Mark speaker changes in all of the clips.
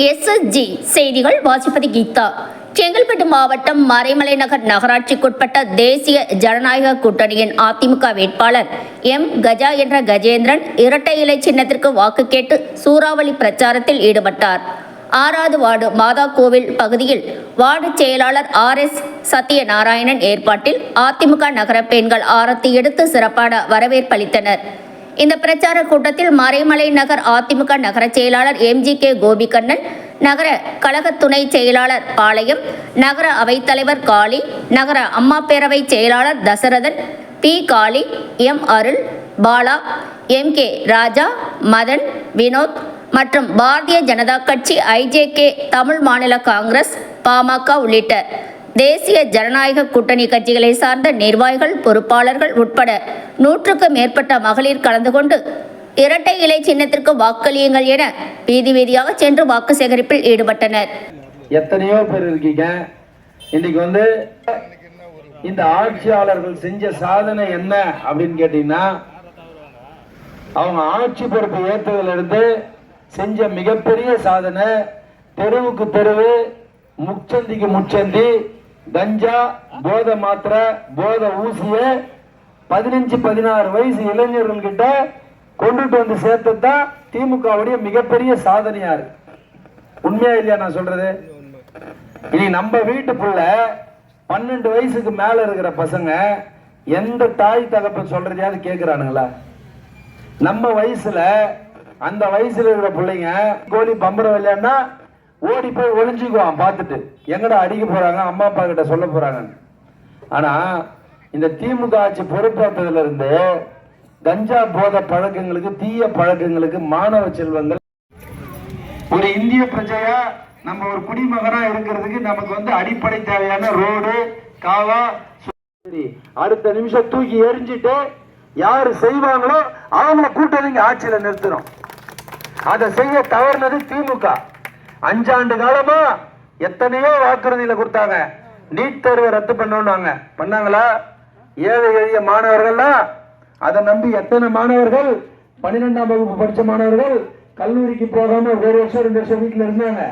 Speaker 1: SSG செய்திகள் வாசிப்பது கீதா. செங்கல்பட்டு மாவட்டம் மறைமலை நகர் நகராட்சிக்குட்பட்ட தேசிய ஜனநாயக கூட்டணியின் அதிமுக வேட்பாளர் எம் கஜா என்ற கஜேந்திரன் இரட்டை இலை சின்னத்திற்கு வாக்கு கேட்டு சூறாவளி பிரச்சாரத்தில் ஈடுபட்டார். 6வது வார்டு மாதா கோவில் பகுதியில் வார்டு செயலாளர் RS சத்யநாராயணன் ஏற்பாட்டில் அதிமுக நகர பெண்கள் ஆரத்தி எடுத்து சிறப்பான வரவேற்பளித்தனர். இந்த பிரச்சார கூட்டத்தில் மறைமலை நகர் அதிமுக நகர செயலாளர் MGK கோபிகண்ணன், நகர கழக துணை செயலாளர் பாளையம், நகர அவைத்தலைவர் காளி, நகர அம்மா பேரவை செயலாளர் தசரதன், P காளி, M அருள், பாலா, MK ராஜா, மதன், வினோத் மற்றும் பாரதிய ஜனதா கட்சி, IJK, தமிழ் மாநில காங்கிரஸ், பாமக உள்ளிட்ட தேசிய ஜனநாயக கூட்டணி கட்சிகளை சார்ந்த நிர்வாகிகள், பொறுப்பாளர்கள் உட்பட 100க்கும் மேற்பட்ட மகளிர் கலந்து கொண்டு இரட்டை இலை சின்னத்திற்கு வாக்களியுங்கள் என வீதி வீதியாக சென்று வாக்கு சேகரிப்பில் ஈடுபட்டனர்.
Speaker 2: எத்தனையோ பேர் இருக்கீங்க. இன்னைக்கு இந்த ஆட்சியாளர்கள் செஞ்ச சாதனை என்ன அப்படின்னு கேட்டீங்கன்னா, அவங்க ஆட்சி பொறுப்பு ஏற்றதுல இருந்து செஞ்ச மிகப்பெரிய சாதனை தெருவுக்கு தெருவு, முச்சந்திக்கு முச்சந்தி, கஞ்சா, போதை மாத்திரை, போதை ஊசிய 15-16 வயசு இளைஞர்கள் கிட்ட கொண்டுட்டு வந்து சேர்த்ததான் திமுகவுடைய மிகப்பெரிய சாதனையா இருக்கு. உண்மையா இல்லையா நான் சொல்றது? இனி நம்ம வீட்டுக்குள்ள 12 வயசுக்கு மேல இருக்கிற பசங்க எந்த தாய் தகப்பன் சொல்றதையாவது கேட்கிறானுங்களா? நம்ம வயசுல, அந்த வயசுல இருக்கிற பிள்ளைங்க கோழி பம்பரம் விளையாடுனா ஓடி போய் ஒளிஞ்சுக்குவான், பார்த்துட்டு எங்கடா அடிக்க போறாங்க, அம்மா அப்பா கிட்ட சொல்ல போறாங்க. ஆனா இந்த திமுக ஆட்சி பொறுப்பேற்றதுல இருந்து கஞ்சா போதை பழக்கங்களுக்கு, தீய பழக்கங்களுக்கு மாணவ செல்வங்கள், ஒரு இந்திய பிரஜையா நம்ம ஒரு குடிமகனா இருக்கிறதுக்கு நமக்கு அடிப்படை தேவையான ரோடு, காவா, அடுத்த நிமிஷம் தூக்கி எரிஞ்சிட்டு யாரு செய்வாங்களோ அவங்கள கூட்டணிங்க ஆட்சியில நிறுத்துறோம். அதை செய்ய தவறுனது திமுக. 5 ஆண்டு காலமா எத்தனையோ வாக்குறுதியில கொடுத்தாங்க. நீட் தேர்வை ரத்து பண்ணாங்களா? ஏழை எளிய மாணவர்கள்லாம் அதை நம்பி எத்தனை மாணவர்கள் 12ஆம் வகுப்பு படிச்ச மாணவர்கள் கல்லூரிக்கு போகாம 1 வருஷம் 2 வருஷம் வீட்டுல இருந்தாங்க.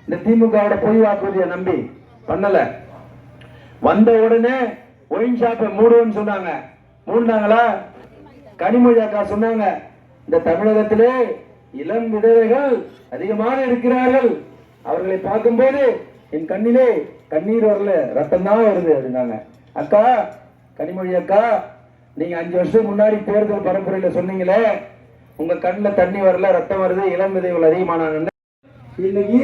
Speaker 2: இந்த திமுகவோட பொய் வாக்குறுதியை நம்பி பண்ணல. வந்த உடனே ஒயின் ஷாப்பை மூடுன்னு சொன்னாங்க. மூடினாங்களா? கனிமொழி அக்கா சொன்னாங்க, இந்த தமிழகத்திலே இளம் விதவைகள் அதிகமாக இருக்கிறார்கள், அவர்களை பார்க்கும்போது என் கண்ணிலே கண்ணீர் வரல, ரத்தம் தான் வருது அப்படின்னாங்க. அக்கா, கனிமொழி அக்கா, நீங்க 5 வருஷம் முன்னாடி தேர்தல் பரப்புரையில சொன்னீங்களே, உங்க கண்ணில் தண்ணி வரல, ரத்தம் வருது, இளம் விதைகள் அதிகமானாங்க. இன்னைக்கு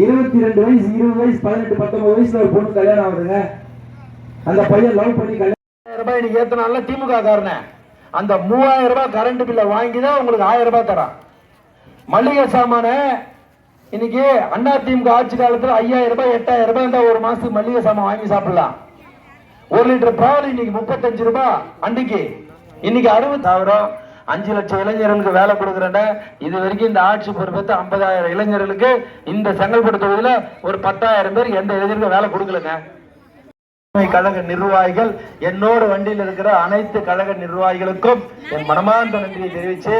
Speaker 2: 22 வயசு, 20 வயசு, 18, 19 வயசுல ஒரு பொண்ணு கல்யாணம் ஆகுதுங்க. அந்த பையன் லவ் பண்ணி 1000 ரூபாய் இன்னைக்கு ஏத்தனால திமுக காரணம் அந்த 3000 ரூபாய் கரண்ட் பில்ல வாங்கிதான் உங்களுக்கு 1000 ரூபாய் தரான். மளிகை சாமான இன்னைக்கு அண்ணா திமுக ஆட்சி காலத்துல 5000 ரூபாய் 8000 ரூபாய் இருந்தா ஒரு மாசத்துக்கு மளிகை சாமான் வாங்கி சாப்பிடலாம். 1 லிட்டர் பால் இன்னைக்கு 35 ரூபாய் அன்னைக்கு, இன்னைக்கு 60,000. 5 லட்சம் இளைஞர்களுக்கு வேலை கொடுக்குறேன். இது வரைக்கும் இந்த ஆட்சி பொறுப்பேற்று 50,000 இளைஞர்களுக்கு இந்த செங்கல்பட்டு தொகுதியில ஒரு 10,000 பேர் எந்த இளைஞருக்கும் வேலை கொடுக்கலங்க. கழக நிர்வாகிகள், என்னோட வண்டியில் இருக்கிற அனைத்து கழக நிர்வாகிகளுக்கும் என் மனமார்ந்த நன்றியை தெரிவிச்சு,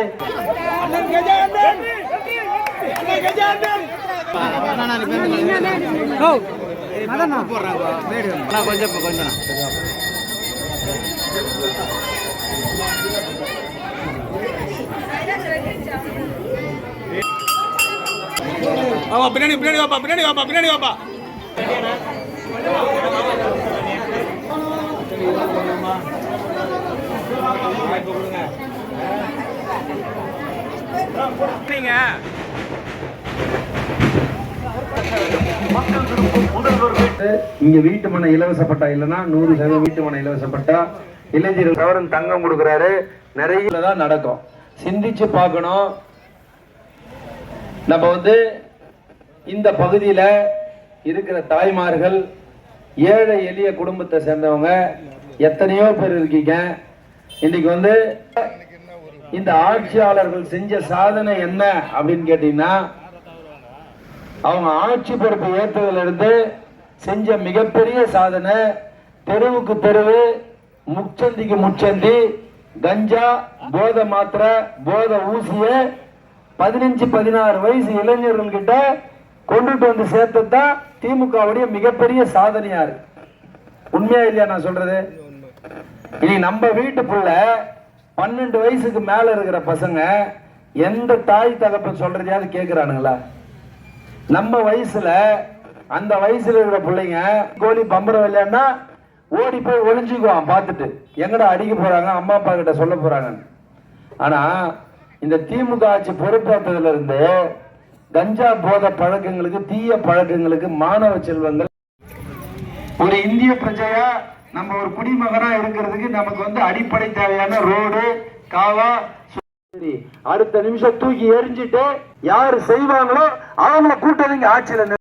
Speaker 3: பின்னாடி வாப்பா.
Speaker 2: இங்க வீட்டு மனை இலவசப்பட்டா இல்லைன்னா 100% வீட்டு மனை இலவசப்பட்டா இளைஞர்கள் கவர்ன் தங்கம் கொடுக்கிறாரு. நிறைய தான் நடக்கும். சிந்திச்சு பார்க்கணும். நம்ம இந்த பகுதியில இருக்கிற தாய்மார்கள், ஏழை எளிய குடும்பத்தை சேர்ந்தவங்க எத்தனையோ பேர் இருக்கீங்க. இன்னைக்கு இந்த ஆட்சியாளர்கள் செஞ்ச சாதனை என்ன அப்படின்னு கேட்டீங்கன்னா, அவங்க ஆட்சி பொறுப்பு ஏற்றதுல இருந்து செஞ்ச மிகப்பெரிய சாதனை தெருவுக்கு தெருவு, முச்சந்திக்கு முச்சந்தி, கஞ்சா, போதை மாத்திரை, போதை ஊசிய 15-16 வயசு இளைஞர்கள் கிட்ட கொண்டுட்டு வந்து சேர்த்ததான் திமுகவுடைய மிகப்பெரிய சாதனையா இருக்கு. உண்மையா இல்லையா நான் சொல்றது? இனி நம்ம வீட்டுக்குள்ள 12 வயசுக்கு மேல இருக்கிற பசங்க எந்த தாய் தகப்பன் சொல்றதையாவது கேட்கிறானுங்களா? நம்ம வயசுல அந்த வயசுல இருக்கிற பிள்ளைங்க கோழி பம்பரம் விளையாடினா ஓடி போய் ஒளிஞ்சுக்குவான் பார்த்துட்டு, எங்கடா அடிக்க போறாங்க, அம்மா அப்பா கிட்ட சொல்ல போறாங்க. ஆனா இந்த திமுக ஆட்சி பொறுப்பேற்றதுல இருந்து கஞ்சா போத பழக்கங்களுக்கு, தீய பழக்கங்களுக்கு மாணவ செல்வங்கள் ஒரு இந்திய பிரஜையா நம்ம ஒரு குடிமகனா இருக்கிறதுக்கு நமக்கு வந்து அடிப்படை தேவையான ரோடு, காவா, அடுத்த நிமிஷம் தூக்கி எரிஞ்சிட்டு யாரு செய்வாங்களோ அவங்கள கூட்டணிங்க ஆட்சியில